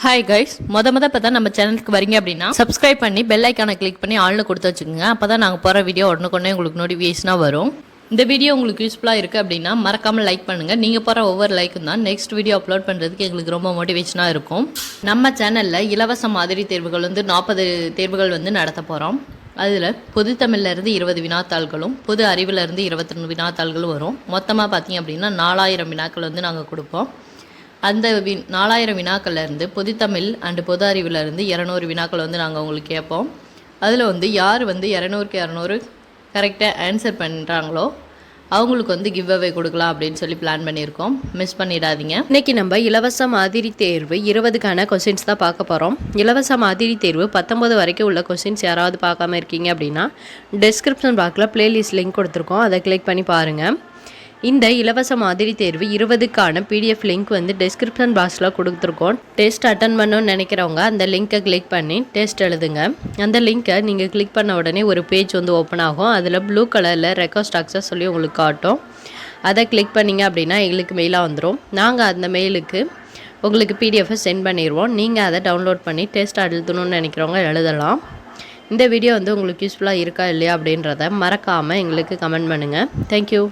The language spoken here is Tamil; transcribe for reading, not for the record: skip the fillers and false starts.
ஹாய் கைஸ், மொத இப்போ தான் நம்ம சேனலுக்கு வரீங்க அப்படின்னா சப்ஸ்கிரைப் பண்ணி பெல் ஐக்கானை கிளிக் பண்ணி ஆள்னு கொடுத்து வச்சுக்கோங்க. அப்போ தான் நாங்கள் போகிற வீடியோ உடனுக்குடனே உங்களுக்கு நோட்டிஃபிகேஷனாக வரும். இந்த வீடியோ உங்களுக்கு யூஸ்ஃபுல்லாக இருக்குது அப்படின்னா மறக்காமல் லைக் பண்ணுங்கள். நீங்கள் போகிற ஒவ்வொரு லைக்கும் தான் நெக்ஸ்ட் வீடியோ அப்லோட் பண்ணுறதுக்கு எங்களுக்கு ரொம்ப மோட்டிவேஷனாக இருக்கும். நம்ம சேனலில் இலவச மாதிரி தேர்வுகள் 40 தேர்வுகள் நடத்த போகிறோம். அதில் பொது தமிழ்லேருந்து 20 வினாத்தாள்களும் பொது அறிவிலேருந்து 22 வினாத்தாள்களும் வரும். மொத்தமாக பார்த்தீங்க அப்படின்னா 4000 வினாக்கள் நாங்கள் கொடுப்போம். அந்த 4000 வினாக்கள்லேருந்து பொதுத்தமிழ் அண்டு பொது அறிவிலேருந்து 200 வினாக்கள் நாங்கள் உங்களுக்கு கேட்போம். அதில் யார் 200க்கு 200 கரெக்டாக ஆன்சர் பண்ணுறாங்களோ அவங்களுக்கு கிவ் அவே கொடுக்கலாம் அப்படின்னு சொல்லி பிளான் பண்ணியிருக்கோம். மிஸ் பண்ணிடாதீங்க. இன்றைக்கி நம்ம இலவச மாதிரி தேர்வு 20க்கான கொஸ்டின்ஸ் தான் பார்க்க போகிறோம். இலவச மாதிரி தேர்வு 19 வரைக்கும் உள்ள கொஸ்டின்ஸ் யாராவது பார்க்காம இருக்கீங்க அப்படின்னா டிஸ்கிரிப்ஷன் பாக்ஸில் பிளேலிஸ்ட் லிங்க் கொடுத்துருக்கோம். அதை கிளிக் பண்ணி பாருங்கள். இந்த இலவச மாதிரி தேர்வு 20க்கான பிடிஎஃப் லிங்க் டிஸ்கிரிப்ஷன் பாக்ஸில் கொடுத்துருக்கோம். டெஸ்ட் அட்டன் பண்ணணும்னு நினைக்கிறவங்க அந்த லிங்க்கை கிளிக் பண்ணி டெஸ்ட் எழுதுங்க. அந்த லிங்க்கை நீங்கள் கிளிக் பண்ண உடனே ஒரு பேஜ் ஓப்பன் ஆகும். அதில் ப்ளூ கலரில் ரெக்வஸ்ட் ஆக்சஸ் சொல்லி உங்களுக்கு காட்டும். அதை கிளிக் பண்ணிங்க அப்படின்னா எங்களுக்கு மெயிலாக வந்துடும். நாங்கள் அந்த மெயிலுக்கு உங்களுக்கு பிடிஎஃபை சென்ட் பண்ணிடுவோம். நீங்கள் அதை டவுன்லோட் பண்ணி டெஸ்ட் எழுதணும்னு நினைக்கிறவங்க எழுதலாம். இந்த வீடியோ உங்களுக்கு யூஸ்ஃபுல்லாக இருக்கா இல்லையா அப்படின்றத மறக்காமல் எங்களுக்கு கமெண்ட் பண்ணுங்கள். தேங்க்யூ.